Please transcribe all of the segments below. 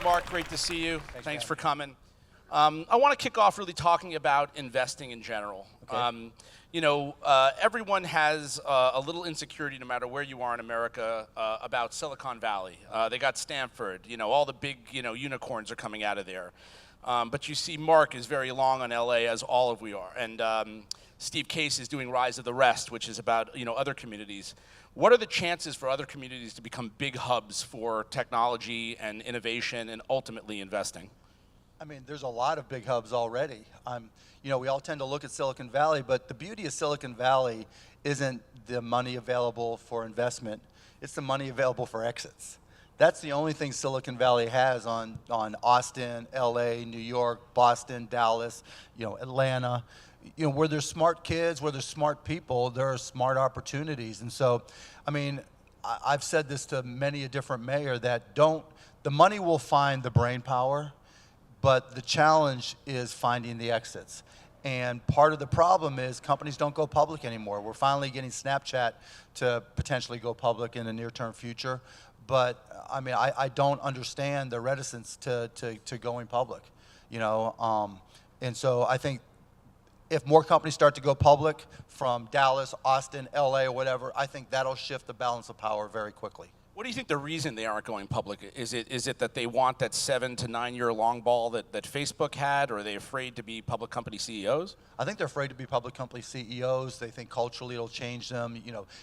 Mark, great to see you. Thanks for man. coming. I want to kick off really talking about investing in general. Okay. Everyone has a little insecurity, no matter where you are in America, about Silicon Valley. They got Stanford. All the big, unicorns are coming out of there. But you see, Mark is very long on LA, as all of we are, and Steve Case is doing Rise of the Rest, which is about other communities. What are the chances for other communities to become big hubs for technology and innovation and ultimately investing? I mean, there's a lot of big hubs already. We all tend to look at Silicon Valley, but the beauty of Silicon Valley isn't the money available for investment. It's the money available for exits. That's the only thing Silicon Valley has on Austin, LA, New York, Boston, Dallas, Atlanta. Where there's smart kids, where there's smart people, there are smart opportunities. And so, I've said this to many a different mayor that the money will find the brain power, but the challenge is finding the exits. And part of the problem is companies don't go public anymore. We're finally getting Snapchat to potentially go public in the near-term future. But I don't understand the reticence to going public, And so I think if more companies start to go public from Dallas, Austin, LA, or whatever, I think that'll shift the balance of power very quickly. What do you think the reason they aren't going public? Is it that they want that 7 to 9 year long ball that Facebook had, or are they afraid to be public company CEOs? I think they're afraid to be public company CEOs. They think culturally it'll change them.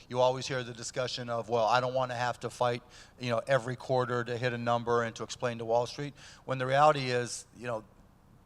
You always hear the discussion of, well, I don't want to have to fight, every quarter to hit a number and to explain to Wall Street. When the reality is,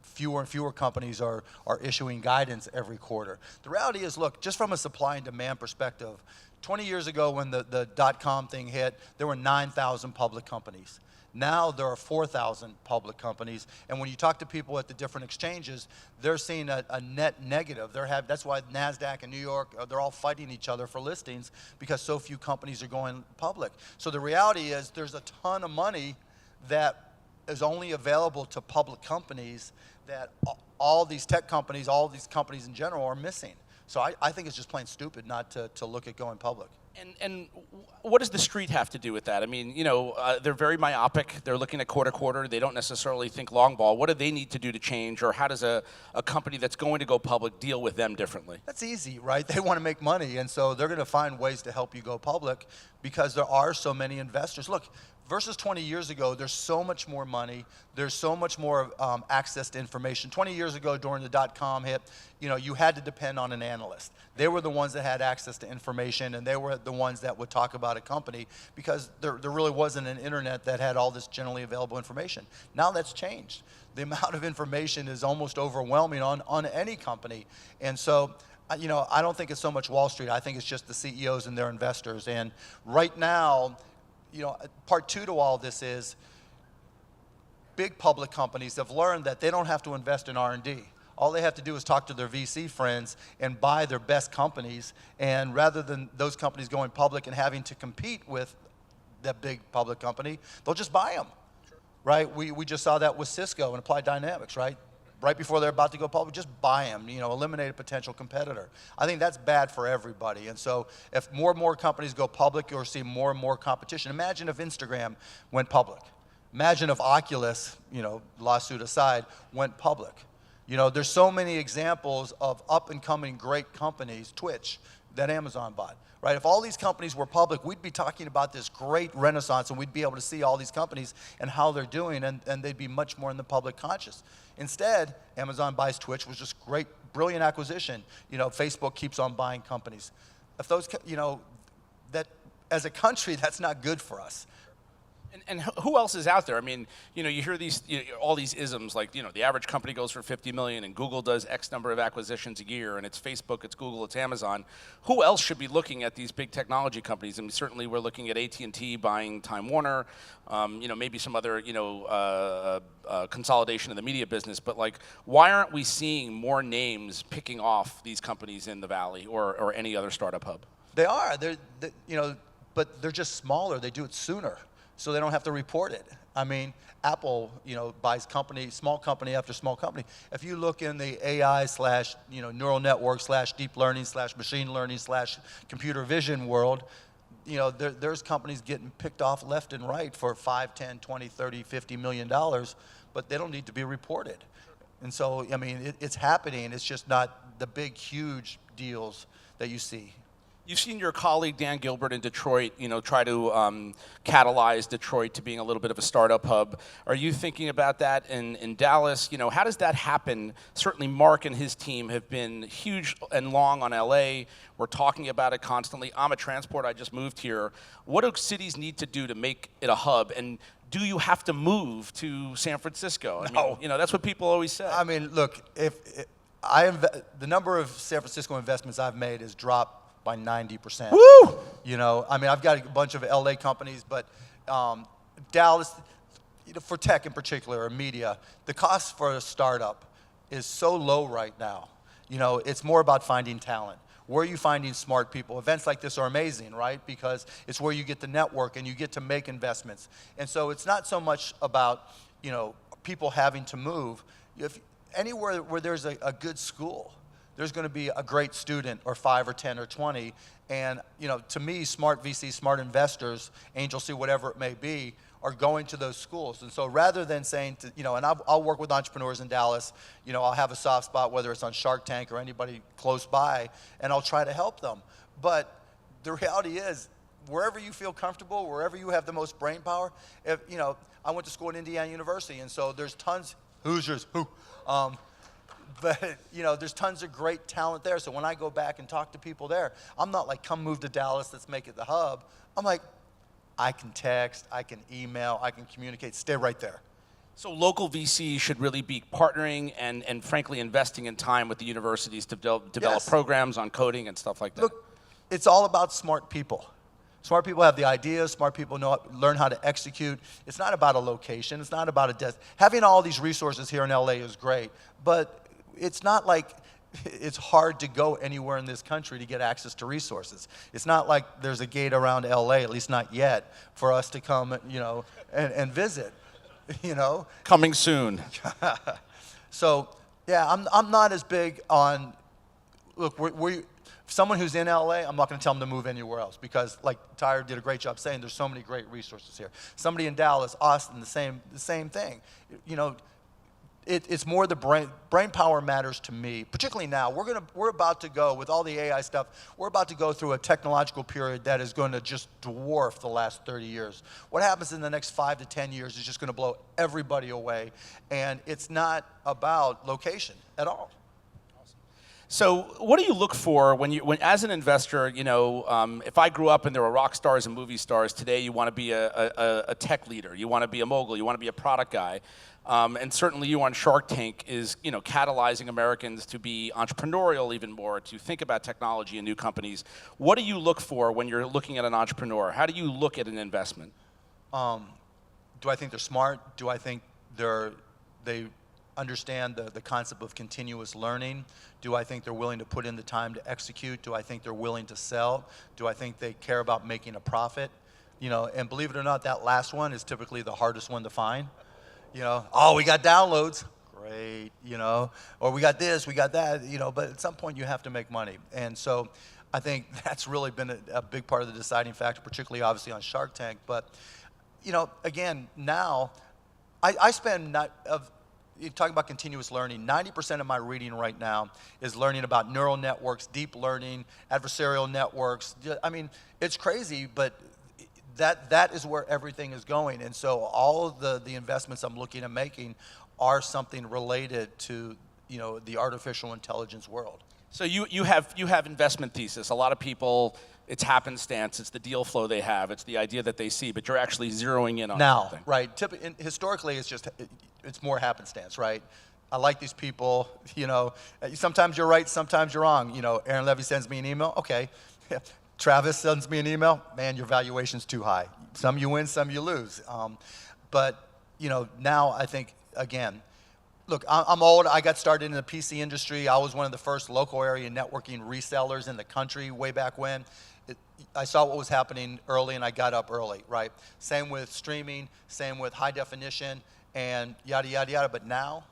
fewer and fewer companies are issuing guidance every quarter. The reality is, look, just from a supply and demand perspective, 20 years ago when the dot-com thing hit, there were 9,000 public companies. Now there are 4,000 public companies, and when you talk to people at the different exchanges, they're seeing a net negative. That's why NASDAQ and New York, they're all fighting each other for listings because so few companies are going public. So the reality is there's a ton of money that is only available to public companies that all these tech companies, all these companies in general are missing. So I think it's just plain stupid not to look at going public. And what does the street have to do with that? They're very myopic. They're looking at quarter. They don't necessarily think long ball. What do they need to do to change, or how does a company that's going to go public deal with them differently? That's easy, right? They want to make money, and so they're going to find ways to help you go public because there are so many investors. Look, versus 20 years ago, there's so much more money. There's so much more access to information. 20 years ago, during the dot-com hit, you had to depend on an analyst. They were the ones that had access to information, and they were the ones that would talk about a company because there really wasn't an internet that had all this generally available information. Now that's changed. The amount of information is almost overwhelming on any company. And so, I don't think it's so much Wall Street. I think it's just the CEOs and their investors. And right now, part two to all this is big public companies have learned that they don't have to invest in R&D. All they have to do is talk to their VC friends and buy their best companies. And rather than those companies going public and having to compete with that big public company, they'll just buy them, sure. Right? We just saw that with Cisco and Applied Dynamics, right? Right before they're about to go public, just buy them, eliminate a potential competitor. I think that's bad for everybody. And so if more and more companies go public, you'll see more and more competition. Imagine if Instagram went public. Imagine if Oculus, lawsuit aside, went public. There's so many examples of up-and-coming great companies, Twitch, that Amazon bought. Right? If all these companies were public, we'd be talking about this great renaissance, and we'd be able to see all these companies and how they're doing, and they'd be much more in the public conscious. Instead, Amazon buys Twitch, which is great, brilliant acquisition. Facebook keeps on buying companies. If those, that as a country, that's not good for us. And who else is out there? You hear these, all these isms like, the average company goes for 50 million and Google does X number of acquisitions a year, and it's Facebook, it's Google, it's Amazon. Who else should be looking at these big technology companies? Certainly we're looking at AT&T buying Time Warner, maybe some other, consolidation of the media business. But why aren't we seeing more names picking off these companies in the Valley or any other startup hub? They are. But they're just smaller. They do it sooner, so they don't have to report it. Apple, buys small company after small company. If you look in the AI / neural network / deep learning / machine learning / computer vision world, there's companies getting picked off left and right for 5, 10, 20, 30, 50 million dollars, but they don't need to be reported. And so, I mean, it's happening. It's just not the big, huge deals that you see. You've seen your colleague Dan Gilbert in Detroit, try to catalyze Detroit to being a little bit of a startup hub. Are you thinking about that in Dallas? How does that happen? Certainly Mark and his team have been huge and long on LA. We're talking about it constantly. I'm a transport. I just moved here. What do cities need to do to make it a hub? And do you have to move to San Francisco? No. That's what people always say. I mean, look, the number of San Francisco investments I've made has dropped by 90%. Woo! I mean, I've got a bunch of LA companies, but Dallas, for tech in particular, or media, the cost for a startup is so low right now. It's more about finding talent. Where are you finding smart people? Events like this are amazing, right? Because it's where you get the network and you get to make investments. And so it's not so much about, people having to move. Anywhere where there's a good school, there's going to be a great student, or 5 or 10 or 20. And, to me, smart VCs, smart investors, Angel C, whatever it may be, are going to those schools. And so rather than saying, and I'll work with entrepreneurs in Dallas, I'll have a soft spot, whether it's on Shark Tank or anybody close by, and I'll try to help them. But the reality is, wherever you feel comfortable, wherever you have the most brain power, I went to school at Indiana University, and so there's tons, Hoosiers, who? But, there's tons of great talent there. So when I go back and talk to people there, I'm not like, come move to Dallas, let's make it the hub. I'm like, I can text, I can email, I can communicate, stay right there. So local VCs should really be partnering and frankly investing in time with the universities to develop Yes. programs on coding and stuff like that. Look, it's all about smart people. Smart people have the ideas. Smart people learn how to execute. It's not about a location. It's not about a desk. Having all these resources here in LA is great, but it's not like it's hard to go anywhere in this country to get access to resources. It's not like there's a gate around LA, at least not yet, for us to come, and visit. Coming soon. So, yeah, I'm not as big on. Look, someone who's in LA, I'm not going to tell them to move anywhere else, because, like Tyre did a great job saying, there's so many great resources here. Somebody in Dallas, Austin, the same thing. It's more the brain power matters to me, particularly now. We're about to go, with all the AI stuff, we're about to go through a technological period that is going to just dwarf the last 30 years. What happens in the next 5 to 10 years is just going to blow everybody away, and it's not about location at all. So what do you look for when as an investor, if I grew up and there were rock stars and movie stars, today you want to be a tech leader, you want to be a mogul, you want to be a product guy. And certainly you on Shark Tank is, catalyzing Americans to be entrepreneurial even more, to think about technology and new companies. What do you look for when you're looking at an entrepreneur? How do you look at an investment? Do I think they're smart? Do I think they understand the concept of continuous learning? Do I think they're willing to put in the time to execute? Do I think they're willing to sell? Do I think they care about making a profit? And believe it or not, that last one is typically the hardest one to find. Oh, we got downloads, great, or we got this, we got that, but at some point you have to make money. And so I think that's really been a big part of the deciding factor, particularly obviously on Shark Tank. But, again, now I spend you talk about continuous learning, 90% of my reading right now is learning about neural networks, deep learning, adversarial networks. I mean, it's crazy, but that is where everything is going. And so all of the investments I'm looking at making are something related to, the artificial intelligence world. So you have investment thesis. A lot of people, it's happenstance, it's the deal flow they have, it's the idea that they see, but you're actually zeroing in on something. Right. Historically, it's more happenstance, right? I like these people, sometimes you're right, sometimes you're wrong. Aaron Levy sends me an email, okay. Travis sends me an email, man, your valuation's too high. Some you win, some you lose. But, now I think, again, look, I'm old. I got started in the PC industry. I was one of the first local area networking resellers in the country way back when. I saw what was happening early, and I got up early, right? Same with streaming, same with high definition, and yada, yada, yada. But now,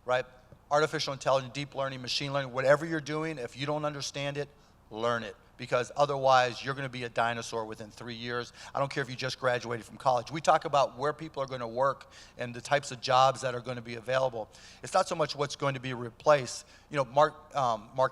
right, artificial intelligence, deep learning, machine learning, whatever you're doing, if you don't understand it, learn it. because otherwise you're going to be a dinosaur within 3 years. I don't care if you just graduated from college. We talk about where people are going to work and the types of jobs that are going to be available. It's not so much what's going to be replaced. You know, Mark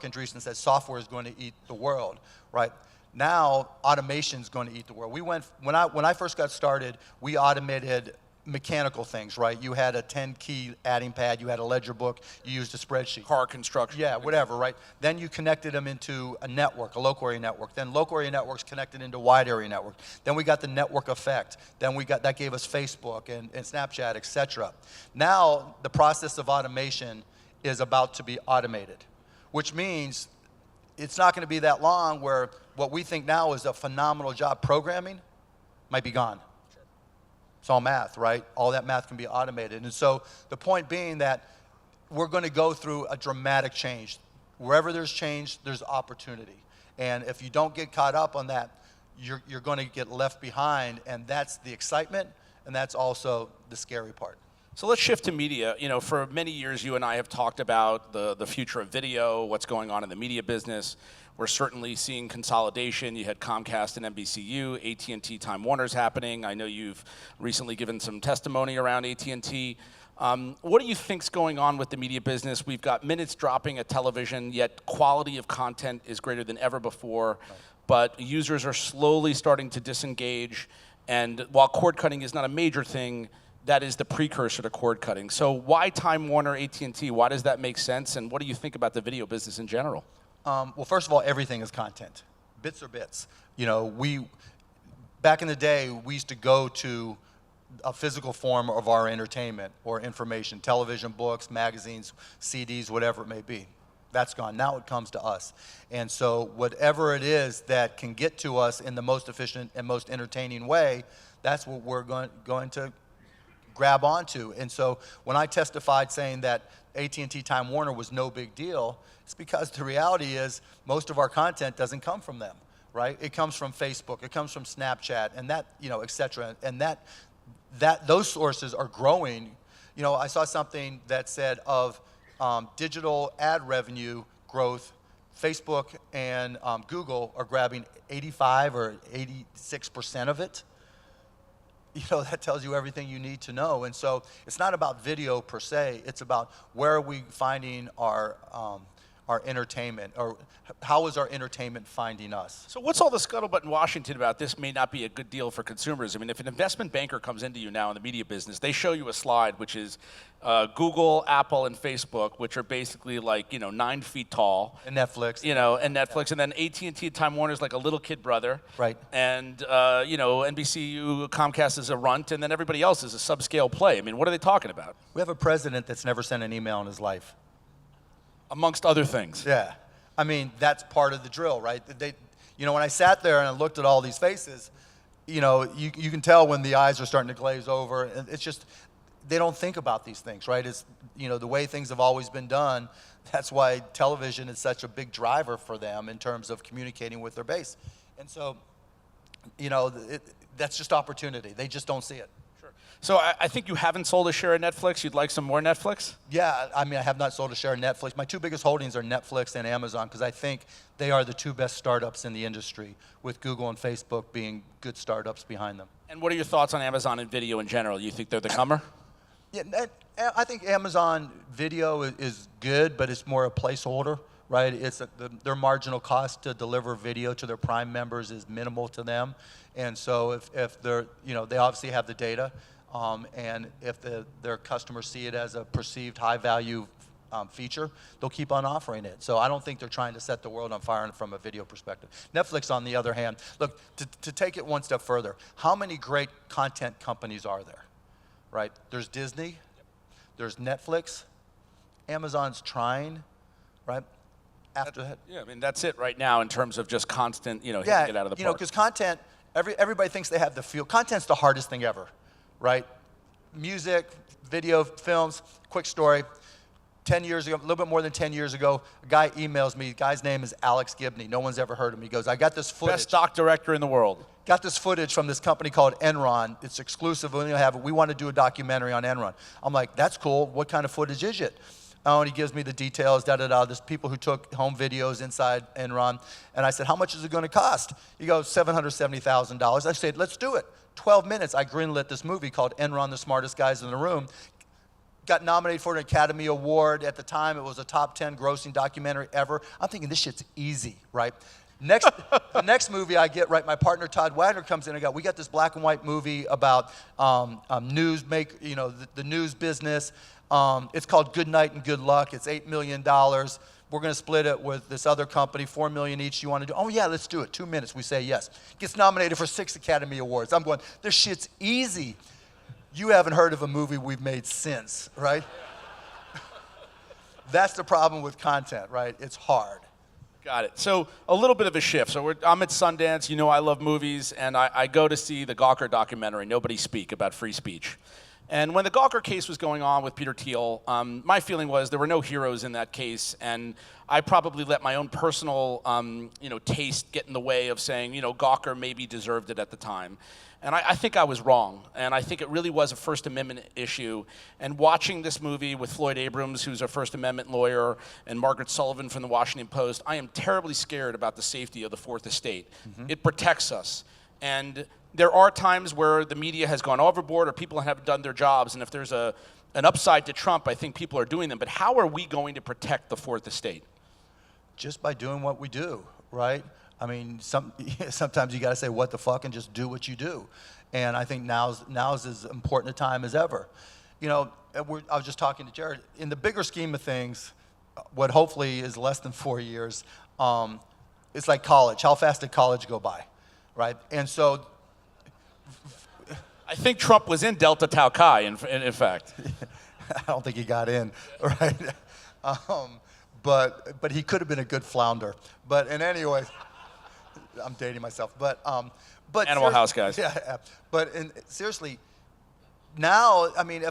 Andreessen said software is going to eat the world, right? Now automation is going to eat the world. When I first got started, we automated mechanical things, right? You had a 10-key adding pad, you had a ledger book, you used a spreadsheet. Car construction. Yeah, whatever, right? Then you connected them into a network, a local area network. Then local area networks connected into wide area network. Then we got the network effect. Then that gave us Facebook and Snapchat, et cetera. Now the process of automation is about to be automated, which means it's not going to be that long where what we think now is a phenomenal job programming might be gone. It's all math, right? All that math can be automated. And so the point being that we're going to go through a dramatic change. Wherever there's change, there's opportunity. And if you don't get caught up on that, you're going to get left behind. And that's the excitement, and that's also the scary part. So let's shift to media. You know, for many years, you and I have talked about the future of video, what's going on in the media business. We're certainly seeing consolidation. You had Comcast and NBCU, AT&T, Time Warner's happening. I know you've recently given some testimony around AT&T. What do you think's going on with the media business? We've got minutes dropping at television, yet quality of content is greater than ever before. Right. But users are slowly starting to disengage. And while cord cutting is not a major thing, that is the precursor to cord cutting. So why Time Warner, AT&T? Why does that make sense? And what do you think about the video business in general? Well, first of all, everything is content. Bits are bits. You know, back in the day, we used to go to a physical form of our entertainment or information, television, books, magazines, CDs, whatever it may be. That's gone. Now it comes to us. And so whatever it is that can get to us in the most efficient and most entertaining way, that's what we're going to grab onto. And so when I testified saying that AT&T Time Warner was no big deal, it's because the reality is most of our content doesn't come from them, right? It comes from Facebook, it comes from Snapchat, and that, you know, et cetera. And those sources are growing. You know, I saw something that said of digital ad revenue growth, Facebook and Google are grabbing 85 or 86% of it. You know, that tells you everything you need to know. And so it's not about video per se, it's about where are we finding our entertainment, or how is our entertainment finding us? So what's all the scuttlebutt in Washington about this may not be a good deal for consumers? I mean, if an investment banker comes into you now in the media business, they show you a slide which is Google, Apple, and Facebook, which are basically like, you know, 9 feet tall. And Netflix. You know, and Netflix, yeah. And then AT&T, Time Warner is like a little kid brother. Right. And, you know, NBCU, Comcast is a runt, and then everybody else is a subscale play. I mean, what are they talking about? We have a president that's never sent an email in his life. Amongst other things. Yeah. I mean, that's part of the drill, right? You know, when I sat there and I looked at all these faces, you know, you can tell when the eyes are starting to glaze over. And it's just, they don't think about these things, right? It's, you know, the way things have always been done. That's why television is such a big driver for them in terms of communicating with their base. And so, you know, that's just opportunity. They just don't see it. So I think you haven't sold a share of Netflix. You'd like some more Netflix? Yeah, I mean, I have not sold a share of Netflix. My two biggest holdings are Netflix and Amazon because I think they are the two best startups in the industry, with Google and Facebook being good startups behind them. And what are your thoughts on Amazon and video in general? You think they're the comer? Yeah, I think Amazon Video is good, but it's more a placeholder, right? It's their marginal cost to deliver video to their Prime members is minimal to them, and so if they're, you know, they obviously have the data. And if their customers see it as a perceived high-value feature, they'll keep on offering it. So I don't think they're trying to set the world on fire from a video perspective. Netflix, on the other hand, look, to take it one step further, how many great content companies are there, right? There's Disney, there's Netflix, Amazon's trying, right? After that. Yeah, I mean, that's it right now in terms of just constant, you know, yeah, get out of the park. You know, because content, everybody thinks they have the feel. Content's the hardest thing ever. Right? Music, video, films. Quick story. 10 years ago, a little bit more than 10 years ago, a guy emails me. The guy's name is Alex Gibney. No one's ever heard of him. He goes, I got this footage. Best doc director in the world. Got this footage from this company called Enron. It's exclusive. We want to do a documentary on Enron. I'm like, that's cool. What kind of footage is it? Oh, and he gives me the details, da-da-da. There's people who took home videos inside Enron. And I said, how much is it going to cost? He goes, $770,000. I said, let's do it. 12 minutes, I greenlit this movie called Enron, the Smartest Guys in the Room. Got nominated for an Academy Award. At the time, it was a top 10 grossing documentary ever. I'm thinking, this shit's easy, right? The next movie I get, right, my partner Todd Wagner comes in and we got this black and white movie about the news business. It's called Good Night and Good Luck. It's $8 million. We're going to split it with this other company, $4 million each. You want to do? Oh yeah, let's do it. 2 minutes. We say yes. Gets nominated for 6 Academy Awards. I'm going, this shit's easy. You haven't heard of a movie we've made since, right? That's the problem with content, right? It's hard. Got it. So a little bit of a shift. So I'm at Sundance. You know I love movies, and I go to see the Gawker documentary, Nobody Speak, about free speech. And when the Gawker case was going on with Peter Thiel, my feeling was there were no heroes in that case, and I probably let my own personal taste get in the way of saying, Gawker maybe deserved it at the time. And I think I was wrong, and I think it really was a First Amendment issue. And watching this movie with Floyd Abrams, who's a First Amendment lawyer, and Margaret Sullivan from the Washington Post, I am terribly scared about the safety of the Fourth Estate. Mm-hmm. It protects us. And there are times where the media has gone overboard or people haven't done their jobs, and if there's an upside to Trump, I think people are doing them. But how are we going to protect the Fourth Estate? Just by doing what we do, right? I mean, sometimes you got to say what the fuck and just do what you do. And I think now's as important a time as ever. I was just talking to Jared. In the bigger scheme of things, what hopefully is less than 4 years, it's like college. How fast did college go by, right? And so I think Trump was in Delta Tau Chi, in fact. I don't think he got in, right? But he could have been a good flounder. But in any way, I'm dating myself. But Animal House guys. Yeah. But seriously, now, I mean,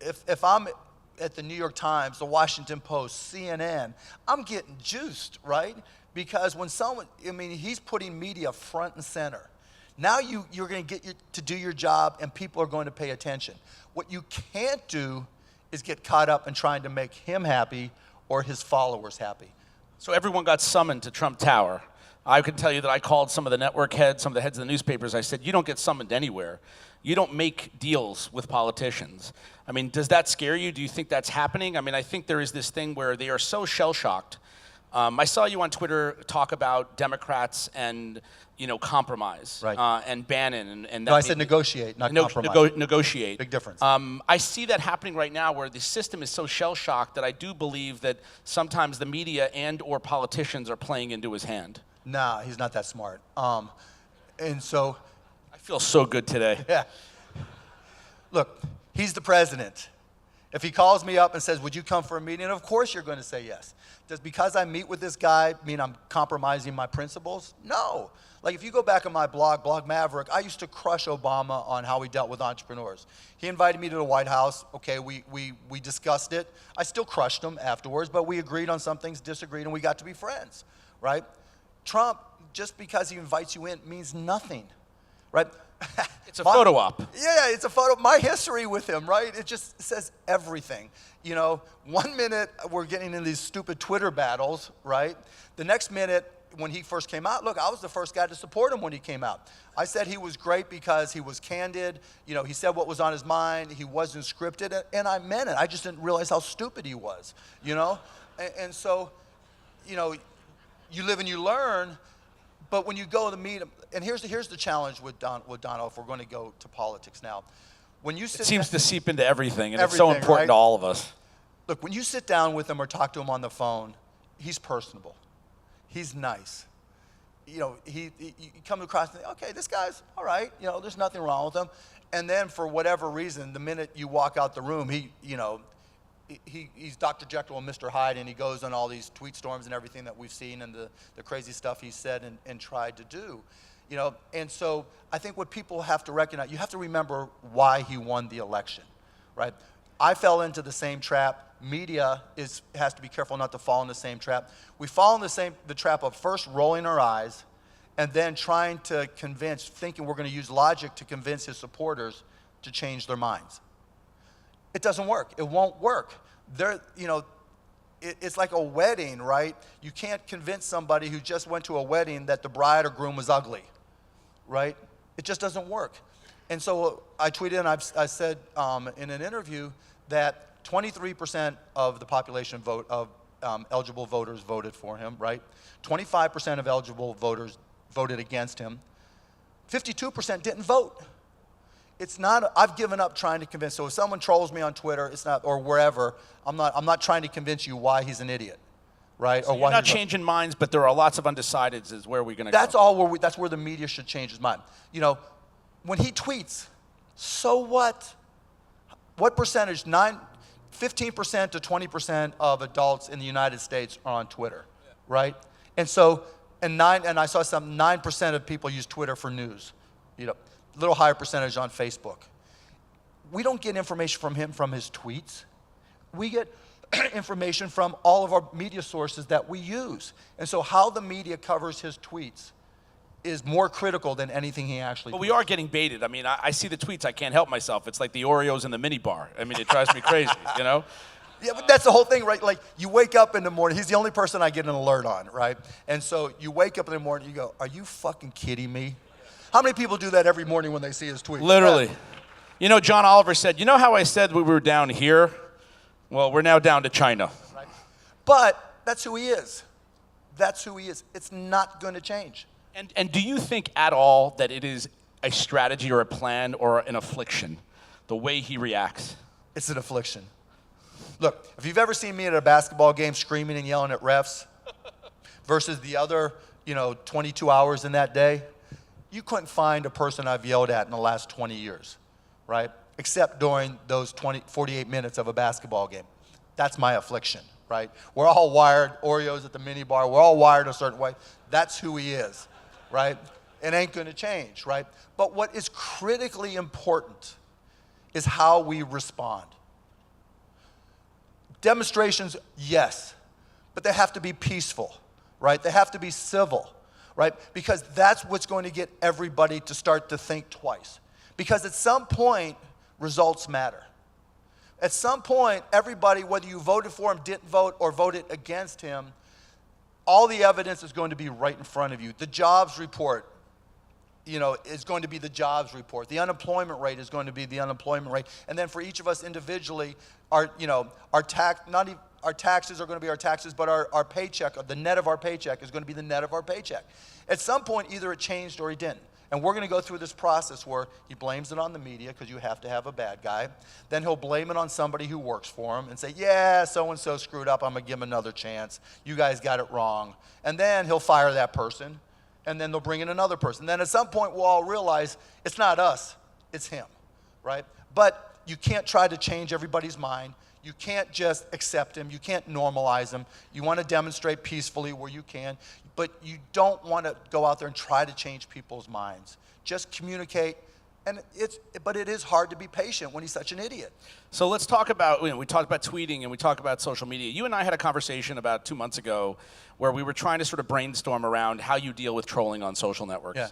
if I'm at the New York Times, the Washington Post, CNN, I'm getting juiced, right? Because when he's putting media front and center. Now you're going to get to do your job, and people are going to pay attention. What you can't do is get caught up in trying to make him happy or his followers happy. So everyone got summoned to Trump Tower. I can tell you that I called some of the network heads, some of the heads of the newspapers. I said, you don't get summoned anywhere. You don't make deals with politicians. I mean, does that scare you? Do you think that's happening? I mean, I think there is this thing where they are so shell-shocked. I saw you on Twitter talk about Democrats and compromise, right. And Bannon and that. No, I said negotiate, not compromise. Negotiate. Big difference. I see that happening right now, where the system is so shell-shocked that I do believe that sometimes the media and/or politicians are playing into his hand. Nah, he's not that smart. And so, I feel so good today. Yeah. Look, he's the president. If he calls me up and says, would you come for a meeting? Of course you're going to say yes. Does because I meet with this guy mean I'm compromising my principles? No. Like if you go back on my blog Maverick, I used to crush Obama on how he dealt with entrepreneurs. He invited me to the White House. Okay, we discussed it. I still crushed him afterwards, but we agreed on some things, disagreed, and we got to be friends, right? Trump, just because he invites you in, means nothing, right? It's a photo op. Yeah, it's a photo. My history with him, right? It just says everything. 1 minute we're getting in these stupid Twitter battles, right? The next minute, when he first came out, look, I was the first guy to support him when he came out. I said he was great because he was candid. He said what was on his mind. He wasn't scripted, and I meant it. I just didn't realize how stupid he was, And so, you live and you learn. But when you go to meet him, and here's the challenge with Donald, if we're going to go to politics now. When you sit it seems to seep into everything, and everything, it's so important right? to all of us. Look, when you sit down with him or talk to him on the phone, he's personable. He's nice. He comes across and think, okay, this guy's all right. There's nothing wrong with him. And then for whatever reason, the minute you walk out the room, he's Dr. Jekyll and Mr. Hyde, and he goes on all these tweet storms and everything that we've seen and the crazy stuff he said and tried to do. And so I think what people have to recognize, you have to remember why he won the election, right? I fell into the same trap. Media has to be careful not to fall in the same trap. We fall in the trap of first rolling our eyes and then trying to thinking we're going to use logic to convince his supporters to change their minds. It doesn't work. It won't work. it's like a wedding, right? You can't convince somebody who just went to a wedding that the bride or groom was ugly, right? It just doesn't work. And so I tweeted and I said in an interview that 23% of the population eligible voters voted for him, right? 25% of eligible voters voted against him. 52% didn't vote. It's not, I've given up trying to convince. So if someone trolls me on Twitter, it's not, or wherever, I'm not trying to convince you why he's an idiot, right? So or you're why not changing minds, but there are lots of undecideds is where we're going to go. That's where the media should change his mind. You know, when he tweets, so what? What percentage? 15% to 20% of adults in the United States are on Twitter, right? And so, and I saw 9% of people use Twitter for news, you know. A little higher percentage on Facebook. We don't get information from him from his tweets. We get information from all of our media sources that we use. And so how the media covers his tweets is more critical than anything he actually But tweets. we are getting baited. I mean, I see the tweets. I can't help myself. It's like the Oreos in the mini bar. I mean, it drives me crazy, you know? Yeah, but that's the whole thing, right? Like, you wake up in the morning. He's the only person I get an alert on, right? And so you wake up in the morning, you go, are you fucking kidding me? How many people do that every morning when they see his tweet? Literally. Yeah. You know, John Oliver said, you know how I said we were down here? Well, we're now down to China. Right. But that's who he is. That's who he is. It's not going to change. And do you think at all that it is a strategy or a plan or an affliction, the way he reacts? It's an affliction. Look, if you've ever seen me at a basketball game screaming and yelling at refs versus the other, 22 hours in that day, you couldn't find a person I've yelled at in the last 20 years, right? Except during those 48 minutes of a basketball game. That's my affliction, right? We're all wired, Oreos at the mini bar, we're all wired a certain way. That's who he is, right? It ain't gonna change, right? But what is critically important is how we respond. Demonstrations, yes, but they have to be peaceful, right? They have to be civil, right? Because that's what's going to get everybody to start to think twice. Because at some point, results matter. At some point, everybody, whether you voted for him, didn't vote, or voted against him, all the evidence is going to be right in front of you. The jobs report, is going to be the jobs report. The unemployment rate is going to be the unemployment rate. And then for each of us individually, our taxes are going to be our taxes, but our paycheck, the net of our paycheck is going to be the net of our paycheck. At some point, either it changed or he didn't. And we're going to go through this process where he blames it on the media because you have to have a bad guy. Then he'll blame it on somebody who works for him and say, yeah, so-and-so screwed up. I'm going to give him another chance. You guys got it wrong. And then he'll fire that person. And then they'll bring in another person. Then at some point, we'll all realize it's not us, it's him, right? But you can't try to change everybody's mind. You can't just accept him. You can't normalize him. You want to demonstrate peacefully where you can, but you don't want to go out there and try to change people's minds. Just communicate. But it is hard to be patient when he's such an idiot. So let's talk about, we talked about tweeting and we talked about social media. You and I had a conversation about 2 months ago where we were trying to sort of brainstorm around how you deal with trolling on social networks. Yeah.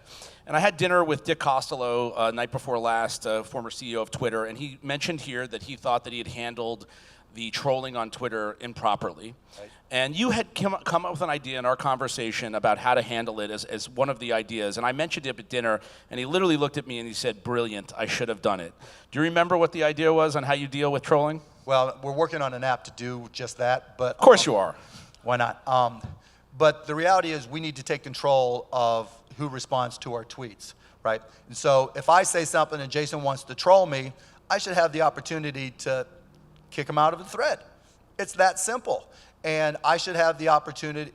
And I had dinner with Dick Costello night before last, former CEO of Twitter, and he mentioned here that he thought that he had handled the trolling on Twitter improperly. Right. And you had come up with an idea in our conversation about how to handle it as one of the ideas. And I mentioned it at dinner, and he literally looked at me and he said, brilliant, I should have done it. Do you remember what the idea was on how you deal with trolling? Well, we're working on an app to do just that. But of course you are. Why not? But the reality is we need to take control of who responds to our tweets, right? And so if I say something and Jason wants to troll me, I should have the opportunity to kick him out of the thread. It's that simple. And I should have the opportunity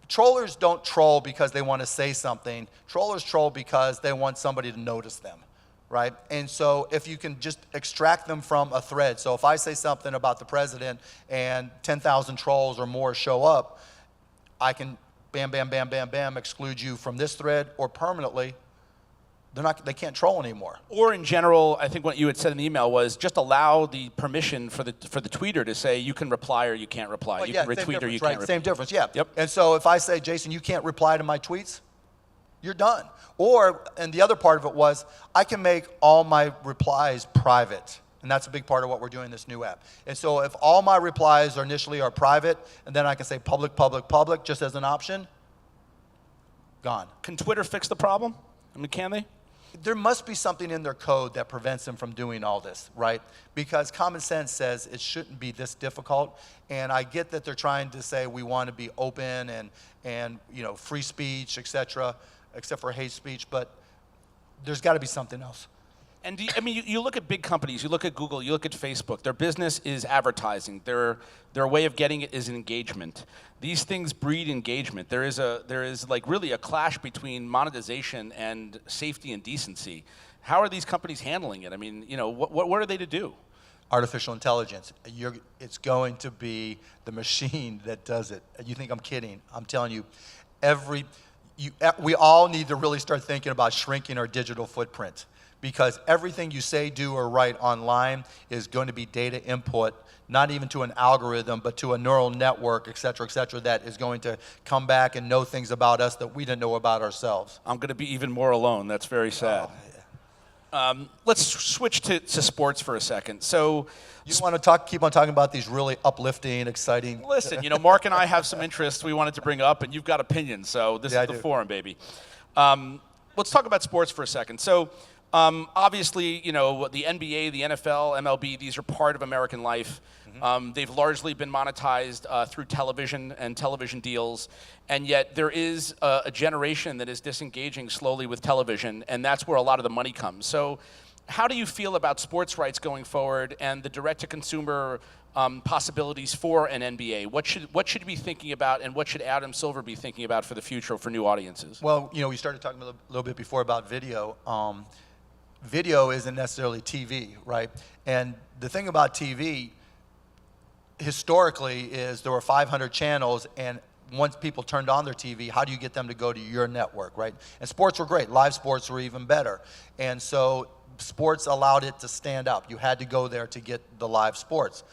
trollers don't troll because they want to say something. Trollers troll because they want somebody to notice them, right? And so if you can just extract them from a thread. So if I say something about the president and 10,000 trolls or more show up, I can bam, bam, bam, bam, bam, exclude you from this thread, or permanently, they can't troll anymore. Or in general, I think what you had said in the email was just allow the permission for the tweeter to say you can reply or you can't reply. Well, you yeah, can retweet or you right? can't retweet. Same difference, yeah. Yep. And so if I say, Jason, you can't reply to my tweets, you're done. And the other part of it was, I can make all my replies private, And that's a big part of what we're doing in this new app. And so if all my replies are initially are private, and then I can say public, public, public, just as an option, gone. Can Twitter fix the problem? I mean, can they? There must be something in their code that prevents them from doing all this, right? Because common sense says it shouldn't be this difficult. And I get that they're trying to say we want to be open and you know, free speech, et cetera, except for hate speech, but there's got to be something else. And I mean, you look at big companies, you look at Google, you look at Facebook, their business is advertising. Their way of getting it is engagement. These things breed engagement. There is like really a clash between monetization and safety and decency. How are these companies handling it? I mean, you know, what are they to do? Artificial intelligence. It's going to be the machine that does it. You think I'm kidding? I'm telling you, we all need to really start thinking about shrinking our digital footprint, because everything you say, do, or write online is going to be data input, not even to an algorithm, but to a neural network, et cetera, that is going to come back and know things about us that we didn't know about ourselves. I'm going to be even more alone. That's very sad. Let's switch to sports for a second. So, you want to keep on talking about these really uplifting, exciting. Listen, you know, Mark and I have some interests we wanted to bring up, and you've got opinions, so this is the forum, baby. Let's talk about sports for a second. So, obviously, you know, the NBA, the NFL, MLB, these are part of American life. They've largely been monetized through television and television deals, and yet there is a generation that is disengaging slowly with television, and that's where a lot of the money comes. So how do you feel about sports rights going forward and the direct-to-consumer possibilities for an NBA? What should we be thinking about, and what should Adam Silver be thinking about for the future for new audiences? Well, you know, we started talking a little bit before about video. Video isn't necessarily TV, right? And the thing about TV, historically, is there were 500 channels, and once people turned on their TV, how do you get them to go to your network, right? And sports were great. Live sports were even better. And so sports allowed it to stand out. You had to go there to get the live sports.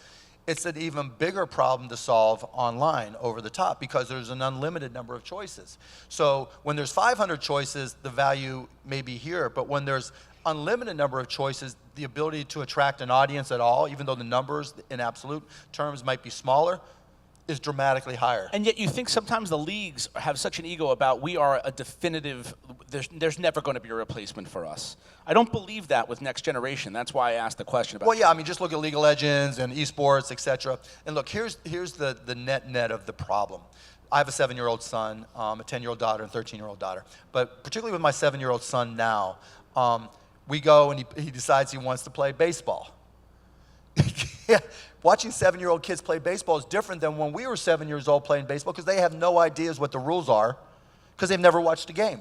It's an even bigger problem to solve online over the top, because there's an unlimited number of choices. So when there's 500 choices, the value may be here, but when there's unlimited number of choices, the ability to attract an audience at all, even though the numbers in absolute terms might be smaller, is dramatically higher. And yet you think sometimes the leagues have such an ego about we are a definitive, there's never going to be a replacement for us. I don't believe that with next generation. That's why I asked the question about. Well, yeah, I mean, just look at League of Legends and esports, et cetera. And look, here's the net of the problem. I have a 7-year-old son, a 10-year-old daughter, and a 13-year-old daughter. But particularly with my 7-year-old son now, we go and he decides he wants to play baseball. Watching 7-year-old kids play baseball is different than when we were 7 years old playing baseball, because they have no ideas what the rules are, because they've never watched a game.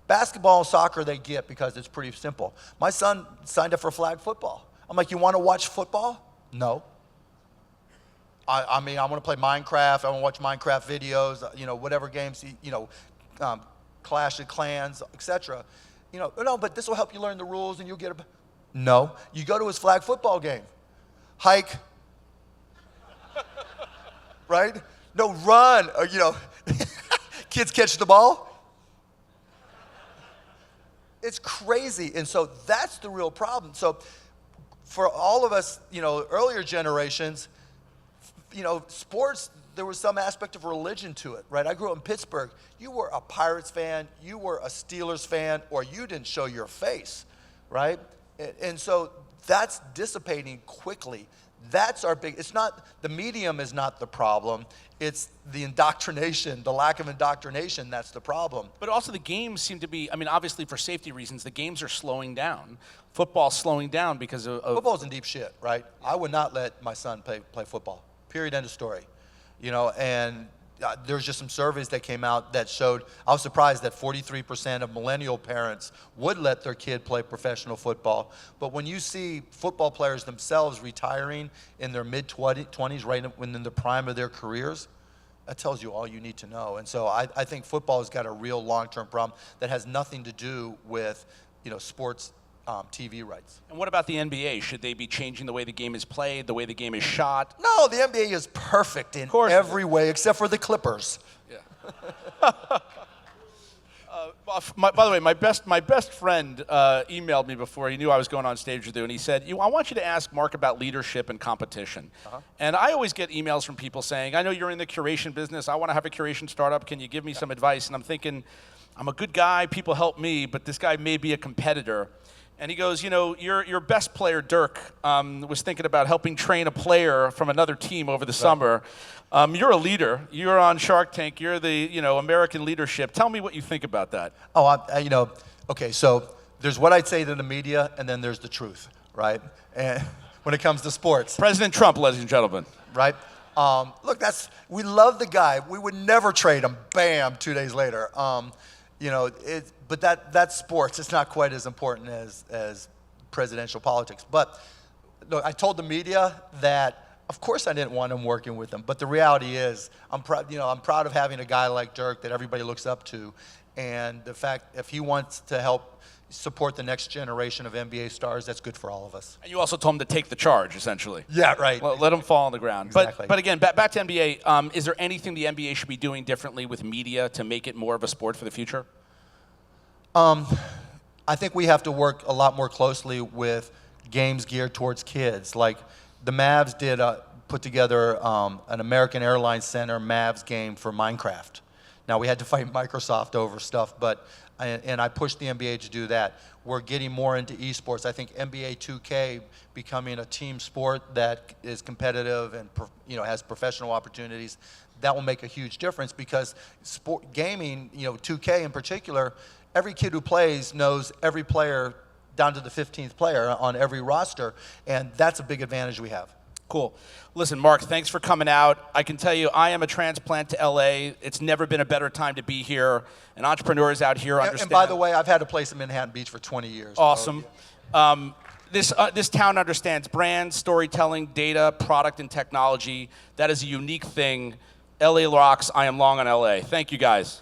Basketball and soccer they get because it's pretty simple. My son signed up for flag football. I'm like, you want to watch football? No. I mean, I want to play Minecraft. I want to watch Minecraft videos, you know, whatever games, you know, Clash of Clans, etc. You know, no, but this will help you learn the rules and you'll get a... No. You go to his flag football game. Hike. Right? No, run. Or, you know, kids catch the ball. It's crazy. And so that's the real problem. So for all of us, you know, earlier generations, you know, sports, there was some aspect of religion to it, right? I grew up in Pittsburgh. You were a Pirates fan, you were a Steelers fan, or you didn't show your face, right? And so that's dissipating quickly. That's our big, it's not, the medium is not the problem. It's the indoctrination, the lack of indoctrination, that's the problem. But also the games seem to be, I mean, obviously for safety reasons, the games are slowing down. Football's slowing down because of... Football's in deep shit, right? I would not let my son play football. Period, end of story. You know, and there's just some surveys that came out that showed, I was surprised that 43% of millennial parents would let their kid play professional football. But when you see football players themselves retiring in their mid-20s, right when in the prime of their careers, that tells you all you need to know. And so I think football has got a real long-term problem that has nothing to do with, you know, sports TV rights. And what about the NBA? Should they be changing the way the game is played, the way the game is shot? No, the NBA is perfect in every way except for the Clippers. Yeah. By the way, my best friend emailed me before he knew I was going on stage with you, and he said, I want you to ask Mark about leadership and competition. And I always get emails from people saying, I know you're in the curation business. I want to have a curation startup. Can you give me some advice? And I'm thinking, I'm a good guy. People help me, but this guy may be a competitor. And he goes, your best player, Dirk, was thinking about helping train a player from another team over the summer. You're a leader. You're on Shark Tank. You're the, American leadership. Tell me what you think about that. Oh, okay, so there's what I'd say to the media, and then there's the truth, right? And when it comes to sports. President Trump, ladies and gentlemen. Right? Look, we love the guy. We would never trade him. Bam, 2 days later. But that's sports. It's not quite as important as presidential politics. But look, I told the media that, of course, I didn't want him working with them. But the reality is, I'm proud of having a guy like Dirk that everybody looks up to, and the fact if he wants to help support the next generation of NBA stars, that's good for all of us. And you also told him to take the charge, essentially. Yeah, right. Well, let him fall on the ground. Exactly. But again, back to NBA. Is there anything the NBA should be doing differently with media to make it more of a sport for the future? I think we have to work a lot more closely with games geared towards kids. Like the Mavs did put together an American Airlines Center Mavs game for Minecraft. Now we had to fight Microsoft over stuff, and I pushed the NBA to do that. We're getting more into esports. I think NBA 2K becoming a team sport that is competitive and has professional opportunities, that will make a huge difference because gaming, 2K in particular, every kid who plays knows every player down to the 15th player on every roster, and that's a big advantage we have. Cool. Listen, Mark, thanks for coming out. I can tell you, I am a transplant to LA. It's never been a better time to be here. And entrepreneurs out here understand. And by the way, I've had a place in Manhattan Beach for 20 years. Awesome. So, this town understands brand, storytelling, data, product, and technology. That is a unique thing. LA rocks. I am long on LA. Thank you, guys.